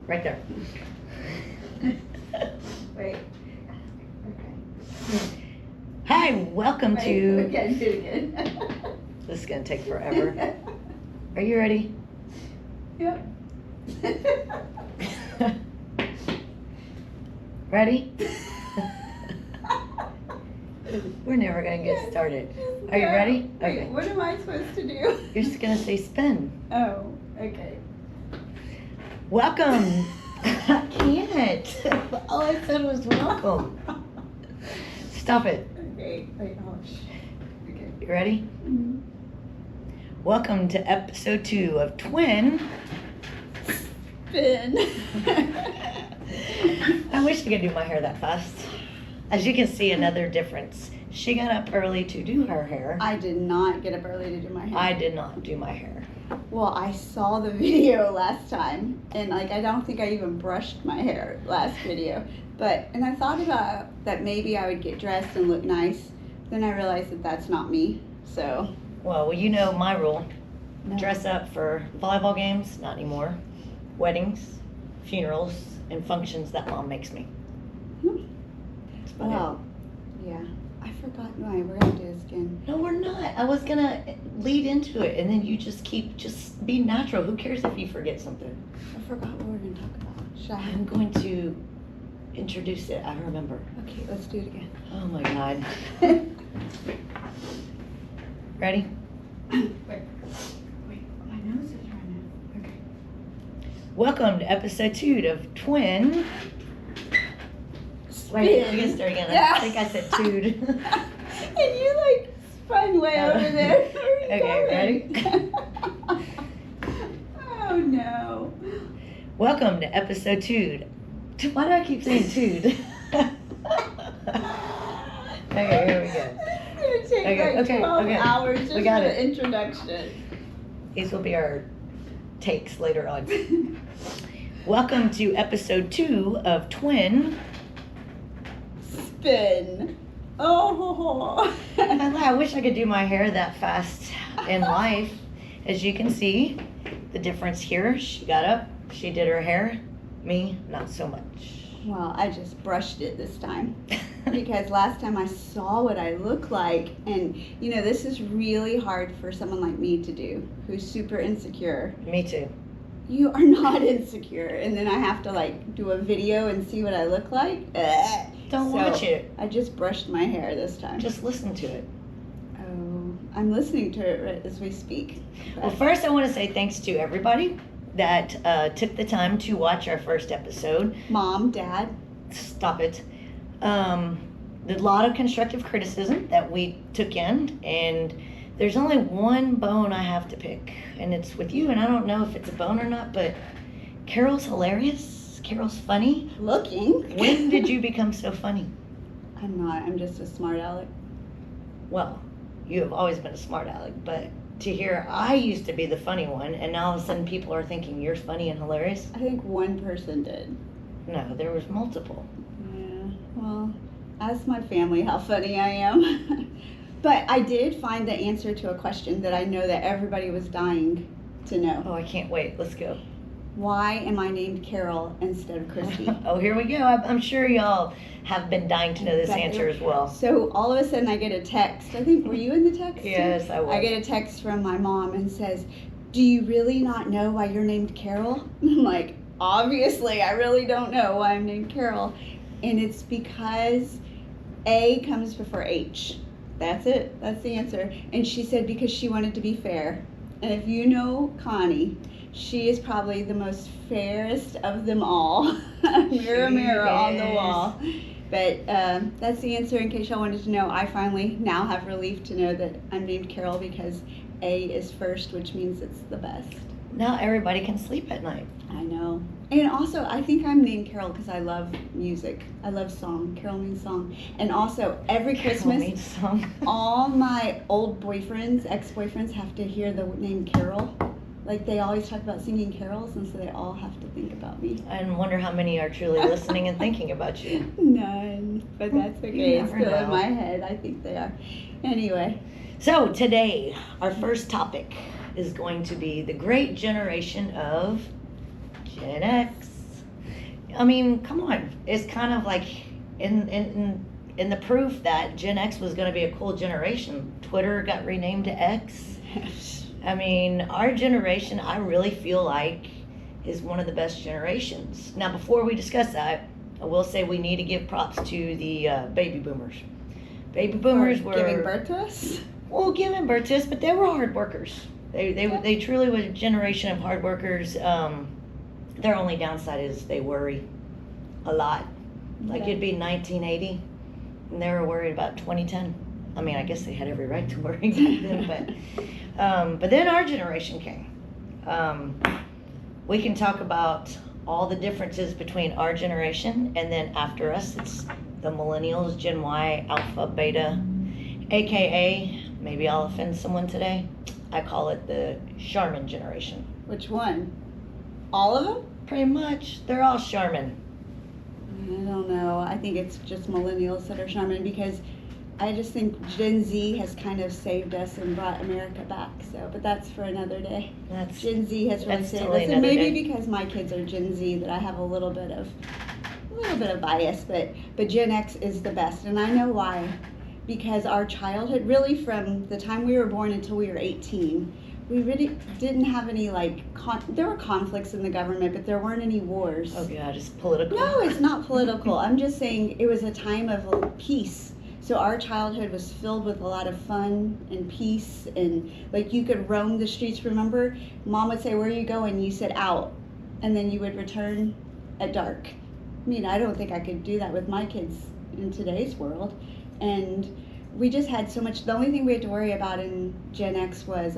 Right there. Wait. Okay. Hi, welcome Wait, to... again, do it again. This is going to take forever. Are you ready? Yep. Ready? We're never going to get started. Are you ready? Wait, Okay. what am I supposed to do? You're just going to say spin. Oh, okay. Welcome. I can't. All I said was welcome. Stop it. Okay, wait, oh, okay. You ready? Mhm. Welcome to episode 2 of Twin. Spin. I wish I could do my hair that fast. As you can see, another difference. She got up early to do her hair. I did not get up early to do my hair. I did not do my hair. Well, I saw the video last time, and I don't think I even brushed my hair last video. And I thought about that maybe I would get dressed and look nice. Then I realized that that's not me. So. Well, you know my rule. No. Dress up for volleyball games, not anymore. Weddings, funerals, and functions that mom makes me. That's about Well, yeah. I forgot. No, we're gonna do this again. it. No, we're not. I was gonna lead into it, and then you just be natural. Who cares if you forget something? I forgot what we were gonna talk about. Should I? I'm going to introduce it. I remember. Okay, let's do it again. Oh my God. Ready? Wait, my nose is running. Okay. Welcome to episode 2 of Twin. Wait, we can start again. Yeah. I think I said Tude. And you spun way over there. Okay, ready? Oh no. Welcome to episode 2. Why do I keep saying Tude? Okay, here we go. It's gonna take Okay, 12 okay. hours just We for got the it. introduction. These will be our takes later on. Welcome to episode 2 of Twin. Spin. Oh. I wish I could do my hair that fast in life. As you can see, the difference here. She got up, she did her hair. Me, not so much. Well, I just brushed it this time. Because last time I saw what I look like, and this is really hard for someone like me to do, who's super insecure. Me too. You are not insecure, and then I have to do a video and see what I look like. Ugh. Don't So, watch it. I just brushed my hair this time. Just listen to it. Oh, I'm listening to it right as we speak. Well, first I want to say thanks to everybody that took the time to watch our first episode. Mom, Dad. Stop it. There's a lot of constructive criticism that we took in, and there's only one bone I have to pick, and it's with you, and I don't know if it's a bone or not, but Carol's hilarious. Carol's funny. Looking. When did you become so funny? I'm not. I'm just a smart aleck. Well, you have always been a smart aleck, but to hear I used to be the funny one, and now all of a sudden people are thinking you're funny and hilarious. I think one person did. No, there was multiple. Yeah. Well, ask my family how funny I am. But I did find the answer to a question that I know that everybody was dying to know. Oh, I can't wait. Let's go. Why am I named Carol instead of Christy? Oh, here we go. I'm sure y'all have been dying to know this Becky. answer as well. So all of a sudden I get a text. I think, were you in the text? Yes, I was. I get a text from my mom and says, "Do you really not know why you're named Carol?" I'm like, obviously I really don't know why I'm named Carol. And it's because A comes before H. That's it. That's the answer. And she said because she wanted to be fair. And if you know Connie, she is probably the most fairest of them all. Mirror, mirror on the wall. But that's the answer in case y'all wanted to know. I finally now have relief to know that I'm named Carol because A is first, which means it's the best. Now everybody can sleep at night. I know. And also, I think I'm named Carol because I love music. I love song. Carol means song. And also, every Carol Christmas, means song. all my old boyfriends, ex-boyfriends, have to hear the name Carol. They always talk about singing carols, and so they all have to think about me. And wonder how many are truly listening and thinking about you. None, but that's okay. It's never still in know. my head. I think they are. Anyway. So today, our first topic is going to be the great generation of Gen X. I mean, come on. It's kind of like in the proof that Gen X was going to be a cool generation. Twitter got renamed to X. I mean, our generation, I really feel like, is one of the best generations. Now, before we discuss that, I will say we need to give props to the baby boomers. Baby boomers were giving birth to us. well, giving birth to us, but they were hard workers. They truly were a generation of hard workers. Their only downside is they worry a lot. Like it'd be 1980, and they were worried about 2010. I mean, I guess they had every right to worry back then, but then our generation came. We can talk about all the differences between our generation and then after us, it's the millennials, Gen Y, Alpha, Beta, AKA, maybe I'll offend someone today, I call it the Charmin generation. Which one? All of them? Pretty much, they're all Charmin. I don't know. I think it's just millennials that are Charmin because I just think Gen Z has kind of saved us and brought America back. So, but that's for another day. That's Gen Z has really that's saved totally us, and another maybe day. because my kids are Gen Z that I have a little bit of bias. But Gen X is the best, and I know why. Because our childhood, really from the time we were born until we were 18, we really didn't have any there were conflicts in the government, but there weren't any wars. Oh God, it's political. No, it's not political. I'm just saying it was a time of peace. So our childhood was filled with a lot of fun and peace, and like you could roam the streets. Remember, Mom would say, "Where are you going?" You said, "Out," and then you would return at dark. I mean, I don't think I could do that with my kids in today's world. And we just had so much. The only thing we had to worry about in Gen X was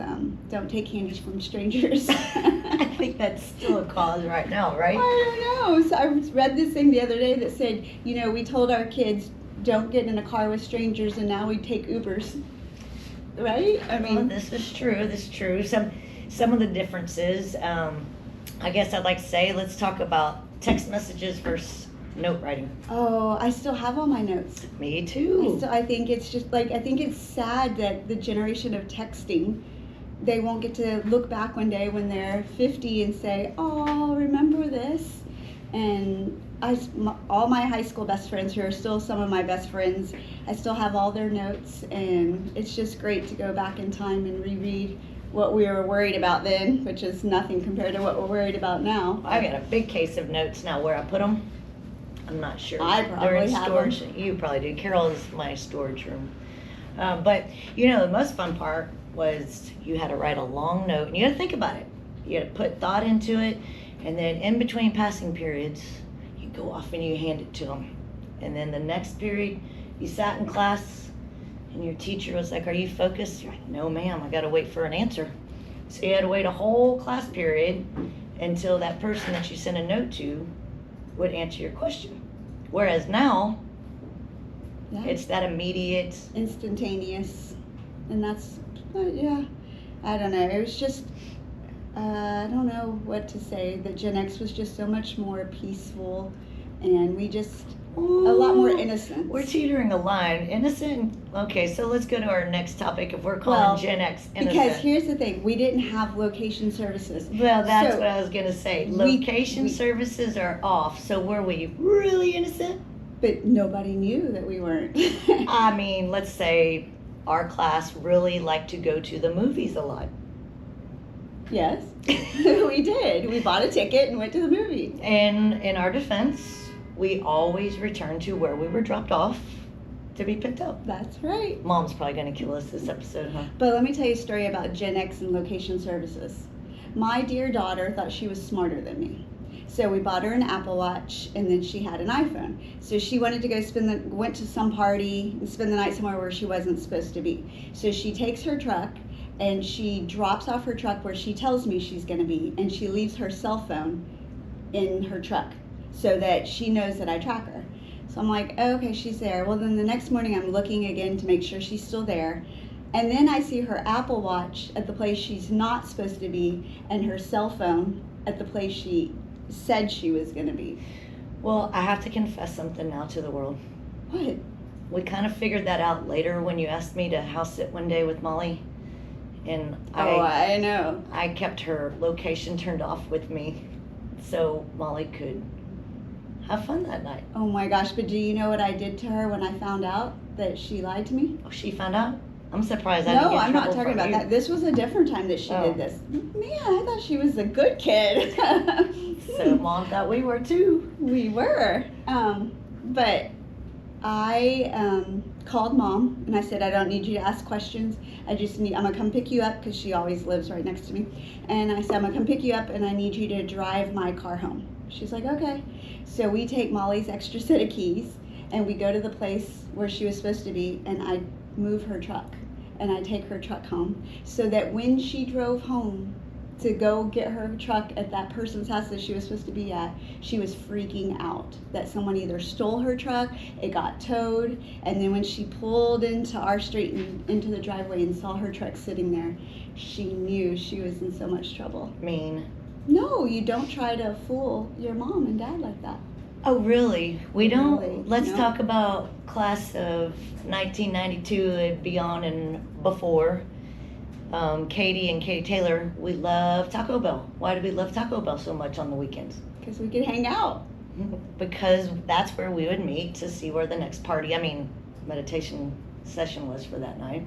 don't take candies from strangers. I think that's still a cause right now, right? I don't know. So I read this thing the other day that said, we told our kids don't get in a car with strangers, and now we take Ubers. Right? I Well, mean, this is true. This is true. Some of the differences. I guess I'd like to say, let's talk about text messages versus note writing. oh, I still have all my notes. Me too. I think it's just I think it's sad that the generation of texting, they won't get to look back one day when they're 50 and say, oh, remember this? And all my high school best friends, who are still some of my best friends, I still have all their notes, and it's just great to go back in time and reread what we were worried about then, which is nothing compared to what we're worried about now. I got a big case of notes now. Where I put them, I'm not sure. I They're probably in have storage. You probably do. Carol is my storage room. But the most fun part was you had to write a long note, and you had to think about it. You had to put thought into it, and then in between passing periods, you go off and you hand it to them. And then the next period, you sat in class, and your teacher was like, "Are you focused?" You're like, "No, ma'am. I got to wait for an answer." So you had to wait a whole class period until that person that you sent a note to would answer your question. Whereas now, Yeah. it's that immediate. Instantaneous, and that's I don't know, it was just I don't know what to say. The Gen X was just so much more peaceful, and we just a lot more innocent. We're teetering a line. Innocent. Okay, so let's go to our next topic. If we're calling Well, Gen X innocent. because here's the thing, we didn't have location services. Well, that's So, what I was gonna say. we- Location services are off. So were we really innocent? but nobody knew that we weren't. I mean, let's say our class really liked to go to the movies a lot. Yes, we did. We bought a ticket and went to the movie. And in our defense, we always returned to where we were dropped off to be picked up. That's right. Mom's probably going to kill us this episode, huh? But let me tell you a story about Gen X and location services. My dear daughter thought she was smarter than me. So we bought her an Apple Watch, and then she had an iPhone. So she wanted to go went to some party and spend the night somewhere where she wasn't supposed to be. So she takes her truck, and she drops off her truck where she tells me she's going to be, and she leaves her cell phone in her truck so that she knows that I track her. So I'm like, oh, okay, she's there. Well, then the next morning I'm looking again to make sure she's still there. And then I see her Apple Watch at the place she's not supposed to be, and her cell phone at the place she said she was going to be. Well, I have to confess something now to the world. What? We kind of figured that out later when you asked me to house sit one day with Molly. And I know. I kept her location turned off with me so Molly could have fun that night. Oh my gosh, but do you know what I did to her when I found out that she lied to me? Oh, she found out? I'm surprised I didn't No, get I'm not trouble talking from about you. that. This was a different time that she Oh. did this. Man, I thought she was a good kid. So Mom thought we were too. We were. But I called Mom and I said, I don't need you to ask questions. I'm going to come pick you up because she always lives right next to me. And I said, I'm going to come pick you up and I need you to drive my car home. She's like, okay. So we take Molly's extra set of keys and we go to the place where she was supposed to be and I move her truck and I take her truck home so that when she drove home to go get her truck at that person's house that she was supposed to be at, she was freaking out that someone either stole her truck, it got towed, and then when she pulled into our street and into the driveway and saw her truck sitting there, she knew she was in so much trouble. Mean. No, you don't try to fool your mom and dad like that. Oh, really? We don't? Really? Let's No. talk about class of 1992 and beyond and before. Katie and Katie Taylor, we love Taco Bell. Why do we love Taco Bell so much on the weekends? Because we could hang out. Because that's where we would meet to see where the next meditation session was for that night.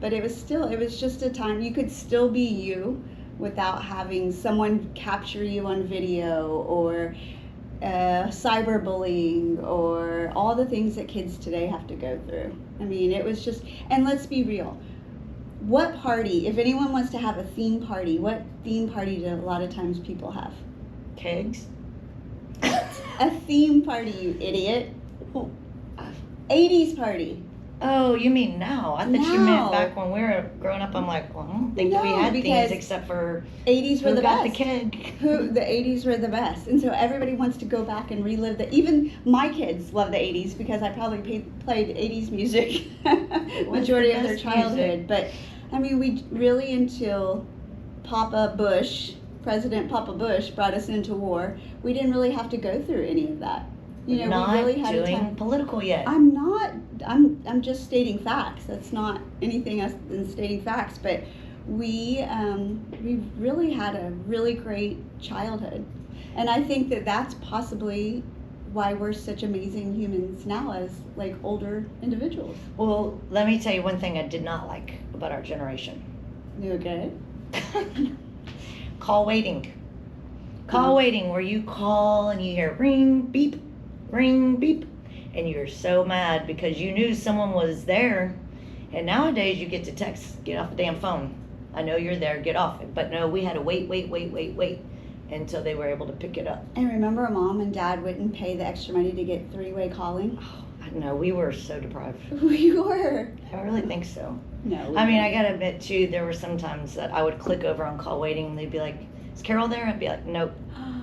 But it was just a time you could still be you without having someone capture you on video or cyberbullying or all the things that kids today have to go through. I mean, it was just, and let's be real. What party, if anyone wants to have a theme party, what theme party do a lot of times people have? Kegs? A theme party, you idiot. Oh, 80s party. oh, you mean now? I thought you Now. meant back when we were growing up. I'm like, well, I don't think we No, had because themes except for 80s were who the got best. the keg. The 80s were the best, and so everybody wants to go back and relive even my kids love the 80s because I probably played 80s music majority of their best childhood. music? But I mean, we really, until President Papa Bush brought us into war, we didn't really have to go through any of that. You know, Not we really had a doing time. political yet. I'm just stating facts. That's not anything else than stating facts. But we really had a really great childhood, and I think that that's possibly why we're such amazing humans now as like older individuals. Well, let me tell you one thing I did not like about our generation. You okay? Call waiting. Call waiting, where you call and you hear ring, beep, and you're so mad because you knew someone was there. And nowadays you get to text, get off the damn phone. I know you're there, get off it. But no, we had to wait until they were able to pick it up. And remember, Mom and Dad wouldn't pay the extra money to get three-way calling. Oh, I know, we were so deprived. We were. I really think so. No. I mean, I gotta admit too, there were some times that I would click over on call waiting and they'd be like, is Carol there? I'd be like, nope,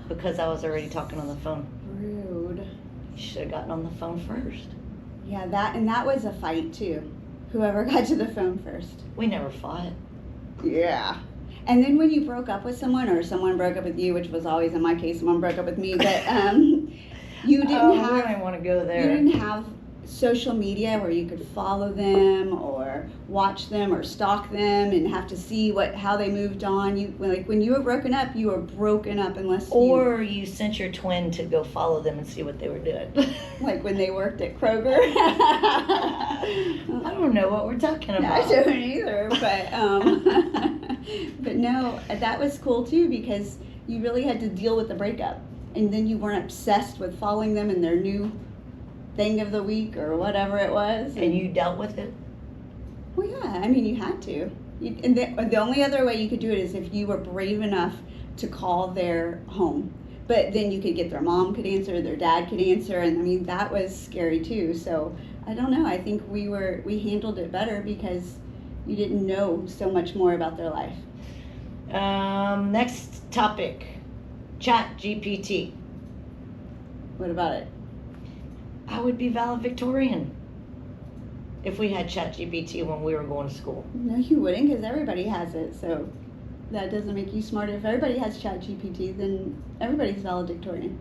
because I was already talking on the phone. Rude. You should have gotten on the phone first. Yeah, that was a fight too. Whoever got to the phone first. We never fought. Yeah. And then when you broke up with someone or someone broke up with you, which was always in my case, someone broke up with me, but you didn't I have don't want to go you there. didn't have social media where you could follow them or watch them or stalk them and have to see how they moved on. When you were broken up unless Or you sent your twin to go follow them and see what they were doing. like when they worked at Kroger. I don't know what we're talking No, about. I don't either, but no, that was cool too because you really had to deal with the breakup, and then you weren't obsessed with following them in their new thing of the week or whatever it was. And you dealt with it? Well, yeah, I mean, you had to. And the only other way you could do it is if you were brave enough to call their home. But then you could get their mom could answer, their dad could answer, and I mean, that was scary too. So I don't know. I think we handled it better because you didn't know so much more about their life. Next topic, Chat GPT. What about it? I would be valedictorian if we had Chat GPT when we were going to school. No, you wouldn't, because everybody has it. So that doesn't make you smarter. If everybody has ChatGPT, then everybody's valedictorian.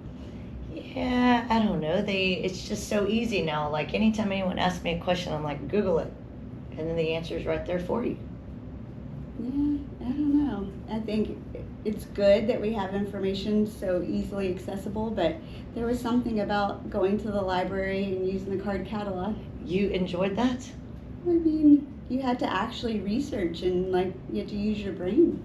Yeah, I don't know. It's just so easy now. Like anytime anyone asks me a question, I'm like, Google it, and then the answer's right there for you. Yeah, I don't know. I think it's good that we have information so easily accessible, but there was something about going to the library and using the card catalog. You enjoyed that? I mean, you had to actually research and like you had to use your brain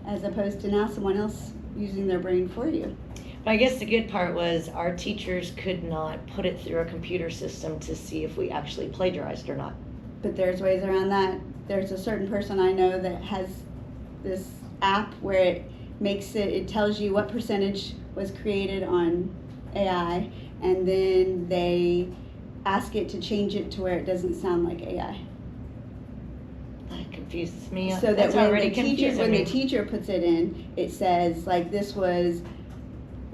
as opposed to now someone else using their brain for you. But I guess the good part was our teachers could not put it through a computer system to see if we actually plagiarized or not. But there's ways around that. There's a certain person I know that has this app where it tells you what percentage was created on AI, and then they ask it to change it to where it doesn't sound like AI. That confuses me. So that That's when already the confusing me. teacher puts it in, it says like this was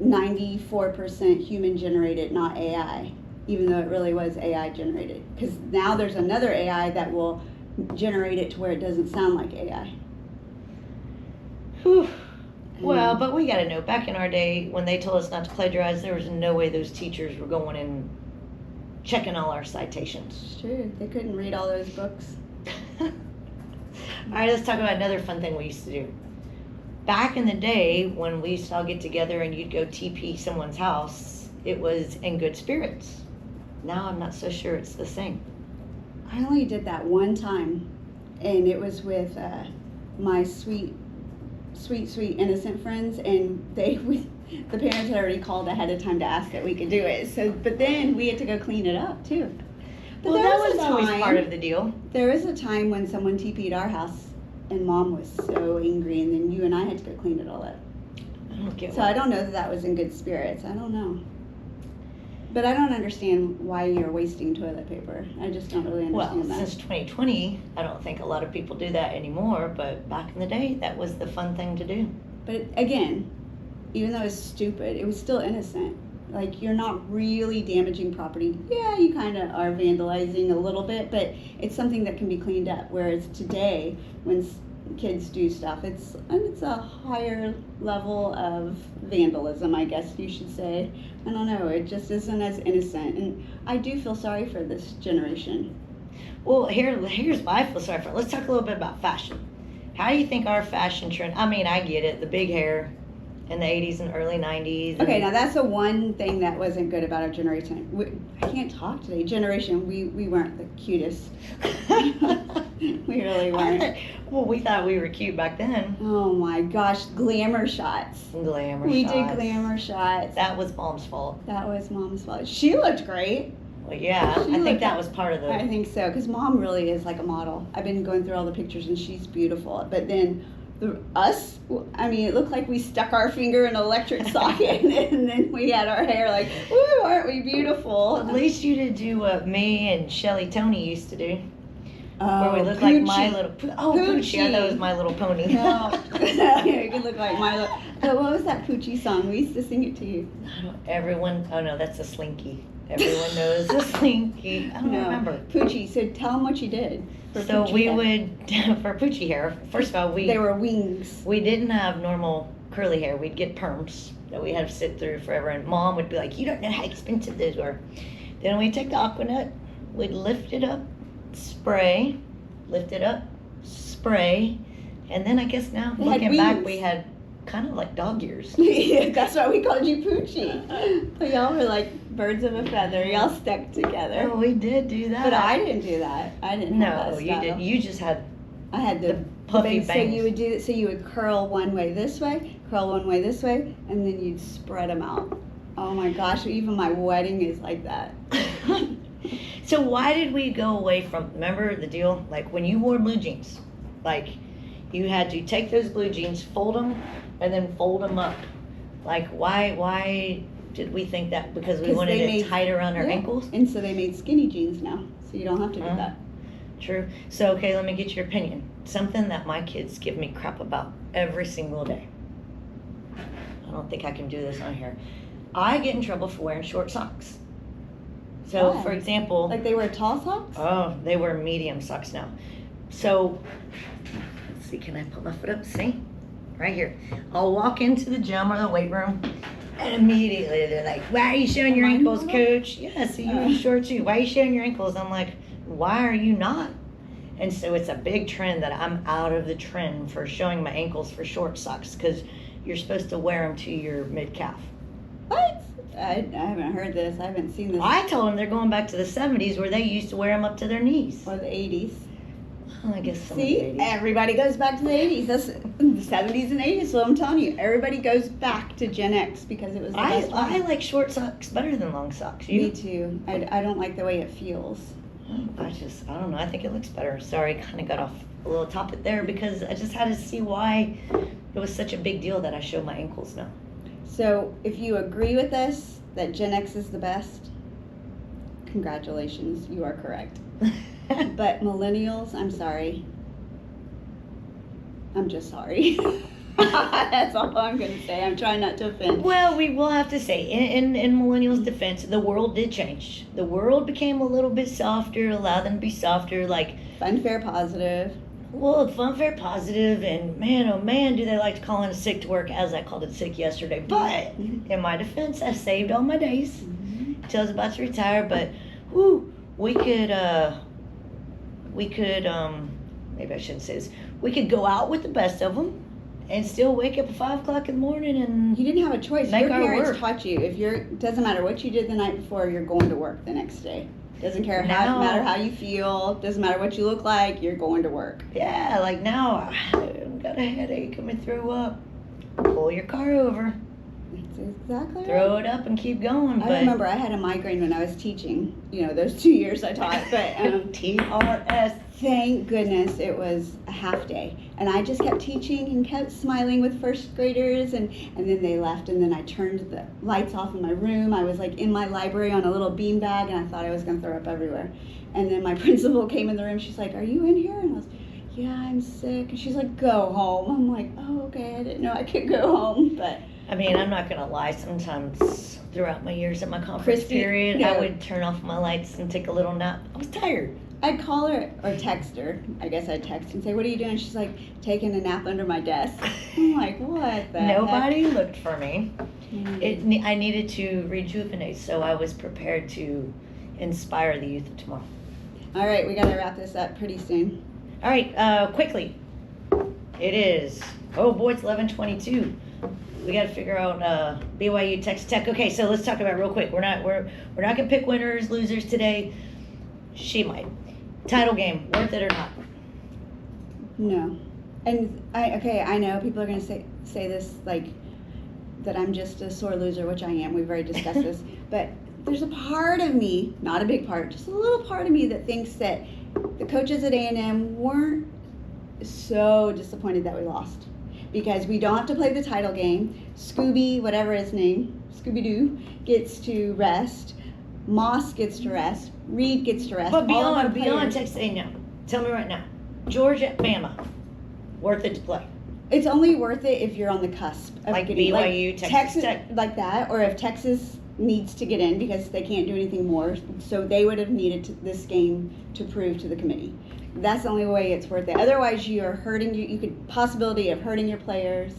94% human generated, not AI, even though it really was AI generated. Because now there's another AI that will generate it to where it doesn't sound like AI. Whew. Well, but we got to know, back in our day, when they told us not to plagiarize, there was no way those teachers were going and checking all our citations. It's true. They couldn't read all those books. All right, let's talk about another fun thing we used to do. Back in the day, when we used to all get together and you'd go TP someone's house, it was in good spirits. Now I'm not so sure it's the same. I only did that one time, and it was with my sweet innocent friends, and the parents had already called ahead of time to ask that we could do it. So, but then we had to go clean it up too. But Well, there that was always time- part of the deal. There was a time when someone TP'd our house, and Mom was so angry, and then you and I had to go clean it all up. I don't get So I don't know that was in good spirits. I don't know. But I don't understand why you're wasting toilet paper. I just don't really Well, understand that. since 2020, I don't think a lot of people do that anymore, but back in the day, that was the fun thing to do. But again, even though it's stupid, it was still innocent. Like, you're not really damaging property. Yeah, you kind of are vandalizing a little bit, but it's something that can be cleaned up. Whereas today, when kids do stuff, it's a higher level of vandalism, I guess you should say. I don't know, it just isn't as innocent. And I do feel sorry for this generation. Well, here's why I feel sorry for. Let's talk a little bit about fashion. How do you think our fashion trend? I mean, I get it, the big hair in the 80s and early 90s. Okay, now that's the one thing that wasn't good about our generation. I can't talk today. Generation, we weren't the cutest. We really weren't. Well, we thought we were cute back then. Oh my gosh, glamour shots. Glamour We shots. did glamour shots. That was Mom's fault. That was Mom's fault. She looked great. Well, yeah, She I think looked- that was part of I the. think so, because Mom really is like a model. I've been going through all the pictures and she's beautiful. But then it looked like we stuck our finger in an electric socket and then we had our hair like, woo, aren't we beautiful? At least you did do what me and Shelly Tony used to do, Oh, where we looked like Poochie. My Little Poochie. I thought it was My Little Pony. No, you could look like Milo. But what was that Poochie song? We used to sing it to you. Oh no, that's a Slinky. Everyone knows a Slinky. I don't remember. Poochie. So tell them what you did. For So Poochie we hair. would, for Poochie hair, first of all, They were wings. we didn't have normal curly hair. We'd get perms that we had to sit through forever. And Mom would be like, you don't know how expensive those were. Then we'd take the Aquanut, we'd lift it up, spray, lift it up, spray. And then I guess now, They had looking back, wings. we had kind of like dog ears. Yeah, that's why we called you Poochie. But y'all were like birds of a feather. Y'all stuck together. Oh, we did do that. But I didn't do that. I didn't have No, that you style. did. You just had I had the puffy bangs. So bangs. you would do. So you would curl one way this way, curl one way this way, and then you'd spread them out. Oh my gosh! Even my wedding is like that. So why did we go away from, remember the deal? Like when you wore blue jeans, like you had to take those blue jeans, fold them, and then fold them up. Like why did we think that? Because we 'Cause wanted they it made- tight around our Yeah. ankles? And so they made skinny jeans now, so you don't have to do Uh-huh. that. True. So, okay, let me get your opinion. Something that my kids give me crap about every single day. I don't think I can do this on here. I get in trouble for wearing short socks. So, Why? for example, Like they wear tall socks. oh, they wear medium socks now. So, let's see, can I put my foot up? See? Right here. I'll walk into the gym or the weight room, and immediately they're like, why are you showing your Am I ankles, not? coach? Yeah, see, you're short too. Why are you showing your ankles? I'm like, why are you not? And so it's a big trend that I'm out of the trend for showing my ankles for short socks, because you're supposed to wear them to your mid-calf. What? I haven't heard this. I haven't seen this. I told them they're going back to the 70s where they used to wear them up to their knees. Or the 80s. Well, I guess some See, of the 80s. everybody goes back to the 80s. That's the 70s and 80s. So I'm telling you, everybody goes back to Gen X because it was the best one. I like short socks better than long socks. Me You? too. I don't like the way it feels. I don't know. I think it looks better. Sorry, kind of got off a little topic there because I just had to see why it was such a big deal that I show my ankles now. So if you agree with us that Gen X is the best, congratulations, you are correct. But millennials, I'm sorry. I'm just sorry. That's all I'm going to say. I'm trying not to offend. Well, we will have to say, in millennials' defense, the world did change. The world became a little bit softer, allowed them to be softer, like, Fun, fair, positive. well, fun, fair, positive, and man, oh man, do they like to call in sick to work, as I called it sick yesterday. But, in my defense, I saved all my days until I was about to retire, but, whew, we could, maybe I shouldn't say this, we could go out with the best of them and still wake up at 5 o'clock in the morning and You didn't have a choice. Make Your our parents work. taught you. Doesn't matter what you did the night before, you're going to work the next day. Doesn't care Now- matter how you feel. Doesn't matter what you look like. You're going to work. yeah, like now I've got a headache, I'm gonna throw up. Pull your car over, That's exactly right. throw it up and keep going. I remember I had a migraine when I was teaching. Those 2 years I taught. But TRS. thank goodness it was a half day. And I just kept teaching and kept smiling with first graders. And then they left. And then I turned the lights off in my room. I was like in my library on a little beanbag. And I thought I was going to throw up everywhere. And then my principal came in the room. She's like, "Are you in here?" And I was, "Yeah, I'm sick." And she's like, "Go home." I'm like, "Oh, okay. I didn't know I could go home." But I mean, I'm not gonna lie, sometimes throughout my years at my conference Christy, period, no. I would turn off my lights and take a little nap. I was tired. I'd call her or text her. I guess I'd text and say, "What are you doing?" She's like, "Taking a nap under my desk." I'm like, "What the Nobody looked for me. heck?" I needed to rejuvenate, so I was prepared to inspire the youth of tomorrow. All right, we got to wrap this up pretty soon. All right, quickly. It is, oh boy, it's 11:22. We got to figure out BYU Texas Tech. Okay, so let's talk about it real quick. We're not gonna pick winners, losers today. She might. Title game, worth it or not? No. And I know people are going to say this like that I'm just a sore loser, which I am. We've already discussed this. But there's a part of me, not a big part, just a little part of me that thinks that the coaches at A&M weren't so disappointed that we lost. Because we don't have to play the title game. Scooby, whatever his name, Scooby-Doo, gets to rest. Moss gets to rest. Reed gets to rest. But All of our beyond players- Texas A&M, tell me right now, Georgia, Bama, worth it to play? It's only worth it if you're on the cusp of Like getting BYU, Texas Tech. like that, or if Texas needs to get in because they can't do anything more. So they would have needed this game to prove to the committee. That's the only way it's worth it. Otherwise, you're hurting. You could possibility of hurting your players.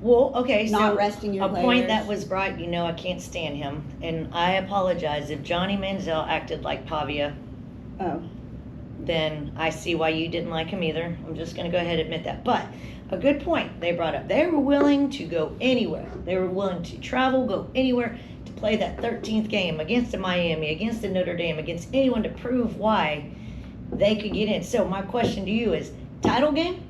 Well, okay, Not so resting your a point players. that was brought, I can't stand him, and I apologize if Johnny Manziel acted like Pavia. Oh, Then I see why you didn't like him either. I'm just going to go ahead and admit that. But a good point they brought up. They were willing to go anywhere. They were willing to travel, go anywhere to play that 13th game against a Miami, against a Notre Dame, against anyone to prove why they could get in. So my question to you is, title game?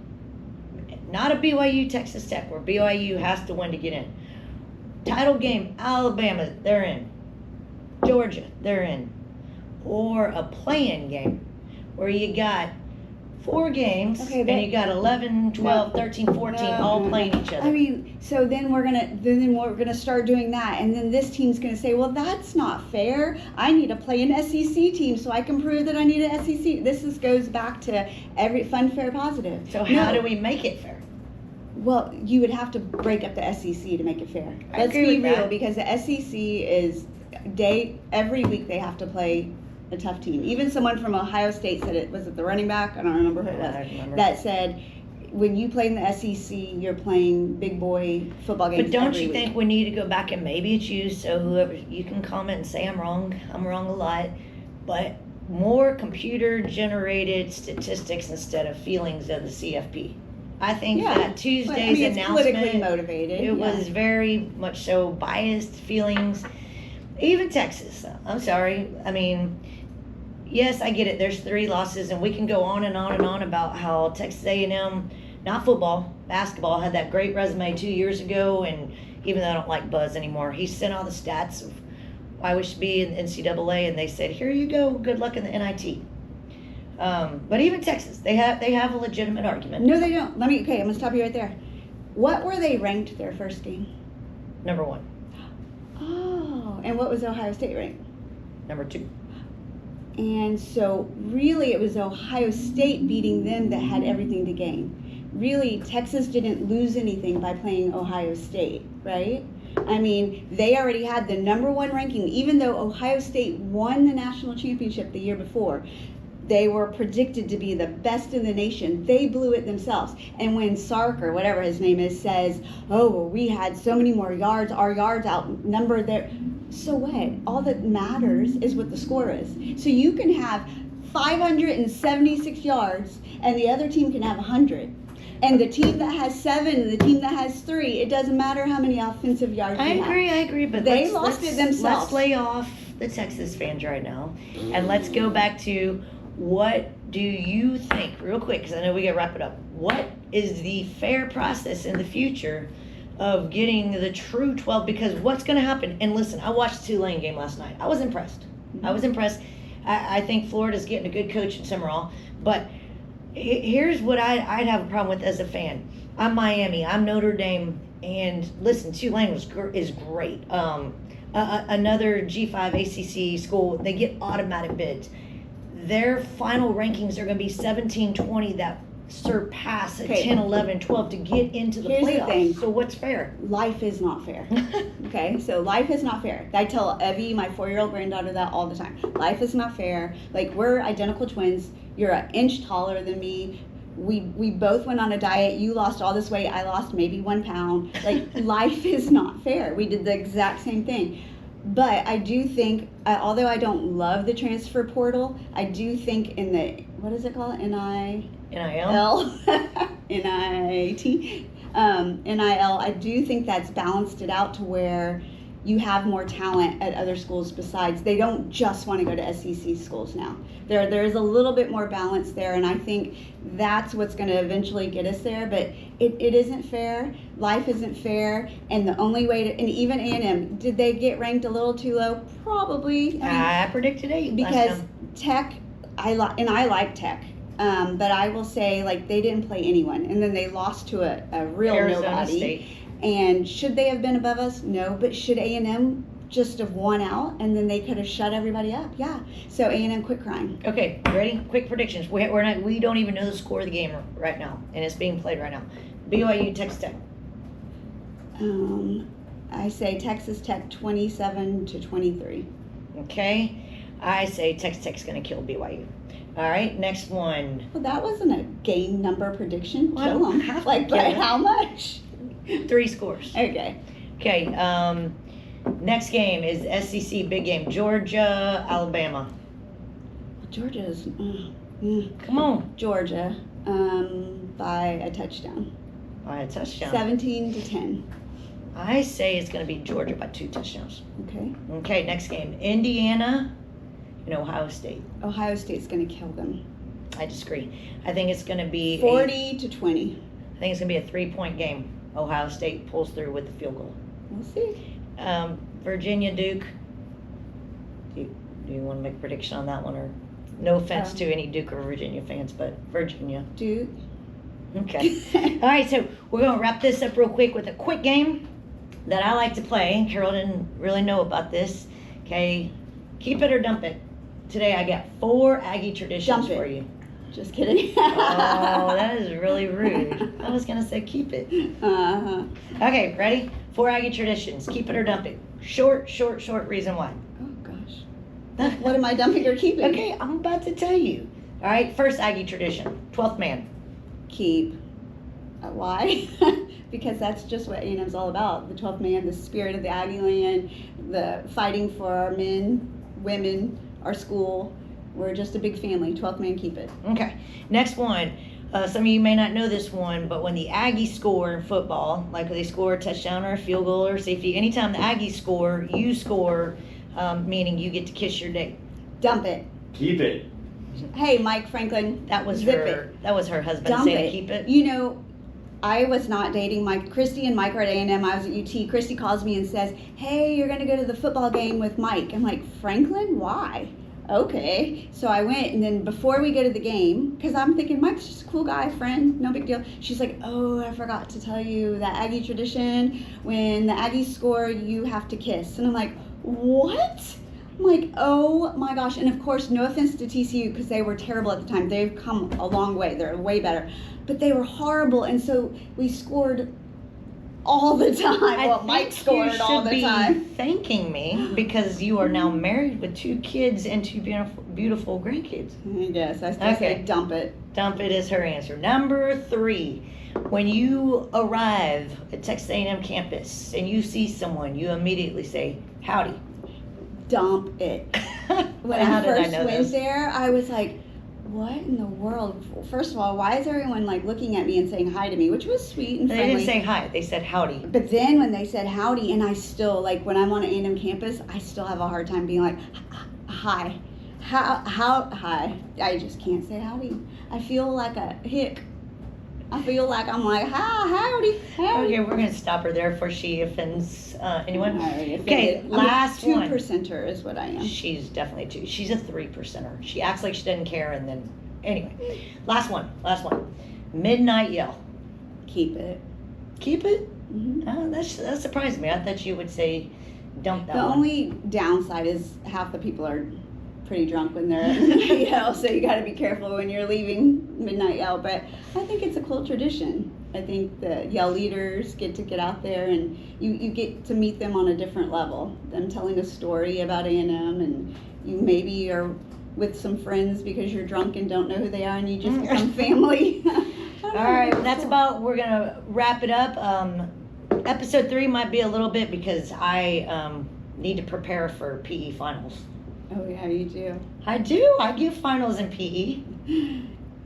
Not a BYU Texas Tech where BYU has to win to get in. Title game, Alabama, they're in. Georgia, they're in. Or a play-in game where you got 4 games Okay, and but- you got 11, 12, 13, 14 all playing each other. I mean, so then we're gonna start doing that, and then this team's gonna say, "Well, that's not fair. I need to play an SEC team so I can prove that I need an SEC." Goes back to every fun, fair, positive. So how No. do we make it fair? Well, you would have to break up the SEC to make it fair. I Let's agree be with real, that. because the SEC is every week they have to play a tough team. Even someone from Ohio State said it. Was it the running back? I don't remember who it was. I remember. That said, when you play in the SEC, you're playing big boy football games. But don't every you week. think we need to go back and maybe it's you, so whoever, you can comment and say I'm wrong a lot, but more computer generated statistics instead of feelings of the CFP. I think that Tuesday's it's announcement, politically motivated. it was very much so biased feelings. Even Texas, I'm sorry. I mean, yes, I get it. There's 3 losses, and we can go on and on and on about how Texas A&M, not football, basketball, had that great resume 2 years ago. And even though I don't like Buzz anymore, he sent all the stats of why we should be in NCAA, and they said, "Here you go. Good luck in the NIT." But even Texas, they have a legitimate argument. No, they don't. I'm gonna stop you right there. What were they ranked their first game? Number 1, Oh, and what was Ohio State ranked? number 2. And so really it was Ohio State beating them that had everything to gain. Really, Texas didn't lose anything by playing Ohio State, right? I mean, they already had the number 1 ranking, even though Ohio State won the national championship the year before. They were predicted to be the best in the nation. They blew it themselves. And when Sark, or whatever his name is, says, "Oh, well, we had so many more yards, our yards outnumbered their," so what? All that matters is what the score is. So you can have 576 yards and the other team can have 100. And the team that has 7 and the team that has 3, it doesn't matter how many offensive yards I you have. agree, but They lost it themselves. Let's lay off the Texas fans right now, and let's go back to, what do you think, real quick, because I know we got to wrap it up. What is the fair process in the future of getting the true 12? Because what's going to happen? And listen, I watched the Tulane game last night. I was impressed. I think Florida's getting a good coach in Summerall, but here's what I'd have a problem with as a fan. I'm Miami. I'm Notre Dame. And listen, Tulane is great. Another G5 ACC school, they get automatic bids. Their final rankings are going to be 17, 20 that surpass a 10, 11, 12 to get into the Here's the playoffs. thing. So what's fair? Life is not fair. Okay, so life is not fair. I tell Evie, my 4-year-old granddaughter, that all the time. Life is not fair. Like, we're identical twins. You're an inch taller than me. We both went on a diet. You lost all this weight. I lost maybe 1 pound. Like, life is not fair. We did the exact same thing. But I do think, although I don't love the transfer portal, I do think in the, what is it called? NIL? NIT. NIL, I do think that's balanced it out to where you have more talent at other schools besides. They don't just want to go to SEC schools now. There is a little bit more balance there, and I think that's what's going to eventually get us there. But it isn't fair. Life isn't fair, and the only way to, and even A&M, did they get ranked a little too low? Probably. I predicted 8 because Tech, I like Tech. But I will say, like, they didn't play anyone, and then they lost to a real Arizona nobody. State. And should they have been above us? No. But should A&M just have won out, and then they could have shut everybody up? Yeah. So A&M quit crying. Okay, ready? Quick predictions. We don't even know the score of the game right now, and it's being played right now. BYU, Texas Tech. I say Texas Tech 27-23. Okay, I say Texas Tech's going to kill BYU. All right, next one. Well, that wasn't a game number prediction. Well, I Kill don't them. have to Like, give by it. how much? 3 scores. Okay. Okay, next game is SEC big game. Georgia, Alabama. Georgia's. Come on. Georgia by a touchdown. All right, touchdown. 17-10. I say it's going to be Georgia by 2 touchdowns. Okay. Okay, next game. Indiana and Ohio State. Ohio State's going to kill them. I disagree. I think it's going to be 40-20. I think it's going to be a 3-point game. Ohio State pulls through with the field goal. We'll see. Virginia, Duke. Do you want to make a prediction on that one? Or no offense to any Duke or Virginia fans, but Virginia. Duke. Okay. All right, so we're going to wrap this up real quick with a quick game that I like to play. Carol didn't really know about this. Okay, keep it or dump it. Today I got 4 Aggie traditions Dump it. for you. Just kidding. Oh, that is really rude. I was going to say keep it. Uh-huh. Okay, ready? 4 Aggie traditions. Keep it or dump it. Short reason why. Oh, gosh. What am I dumping or keeping? Okay, I'm about to tell you. All right, first Aggie tradition. 12th man. Keep. Why? Because that's just what A&M's all about. The 12th man, the spirit of the Aggie land, the fighting for our men, women, our school. We're just a big family. 12th man, keep it. Okay. Next one. Some of you may not know this one, but when the Aggies score in football, like they score a touchdown or a field goal or safety, anytime the Aggies score, you score, meaning you get to kiss your dick. Dump it. Keep it. Hey, Mike Franklin. That was Zip her. it. That was her husband Dump saying it. keep it. You know, I was not dating Mike. Christy and Mike are at A&M. I was at UT. Christy calls me and says, hey, you're going to go to the football game with Mike. I'm like, Franklin, why? Okay. So I went, and then before we go to the game, because I'm thinking Mike's just a cool guy, friend, no big deal. She's like, oh, I forgot to tell you that Aggie tradition. When the Aggies score, you have to kiss. And I'm like, what? I'm like, oh my gosh. And of course, no offense to TCU, because they were terrible at the time. They've come a long way. They're way better. But they were horrible. And so we scored all the time. Well, Mike scored all the time. You should be thanking me because you are now married with 2 kids and 2 beautiful grandkids. I guess. I still say dump it. Dump it is her answer. Number 3. When you arrive at Texas A&M campus and you see someone, you immediately say, howdy. Dump it. When How I did I first know went this? there, I was like, what in the world? First of all, why is everyone like looking at me and saying hi to me, which was sweet and They friendly. didn't say hi. They said howdy. But then when they said howdy, and I still, like when I'm on an A&M campus, I still have a hard time being like, hi. Hi. I just can't say howdy. I feel like a hick. I feel like I'm like, hi, howdy. Okay, we're going to stop her there before she offends anyone. Okay, Okay, last one. 2%er is what I am. She's definitely 2. She's a 3%er. She acts like she doesn't care and then, anyway. Last one. Midnight yell. Keep it. Keep it? Mhm. Oh, that surprised me. I thought you would say dump that The one. only downside is half the people are pretty drunk when they're at midnight yell, so you got to be careful when you're leaving midnight yell. But I think it's a cool tradition. I think the yell leaders get to get out there, and you get to meet them on a different level. Them telling a story about A&M, and you maybe are with some friends because you're drunk and don't know who they are, and you just become family. All right, we're going to wrap it up. Episode 3 might be a little bit because I need to prepare for PE finals. Oh yeah, you do. I do. I give finals in PE.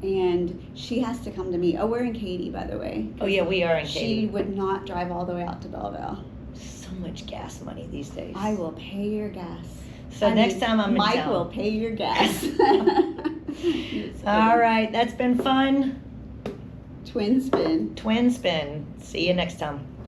And she has to come to me. Oh, we're in Katy, by the way. Oh, yeah, we are in She Katy. would not drive all the way out to Belleville. So much gas money these days. I will pay your gas. So next time I'm in Mike town. will pay your gas. All right, that's been fun. Twin spin. Twin spin. See you next time.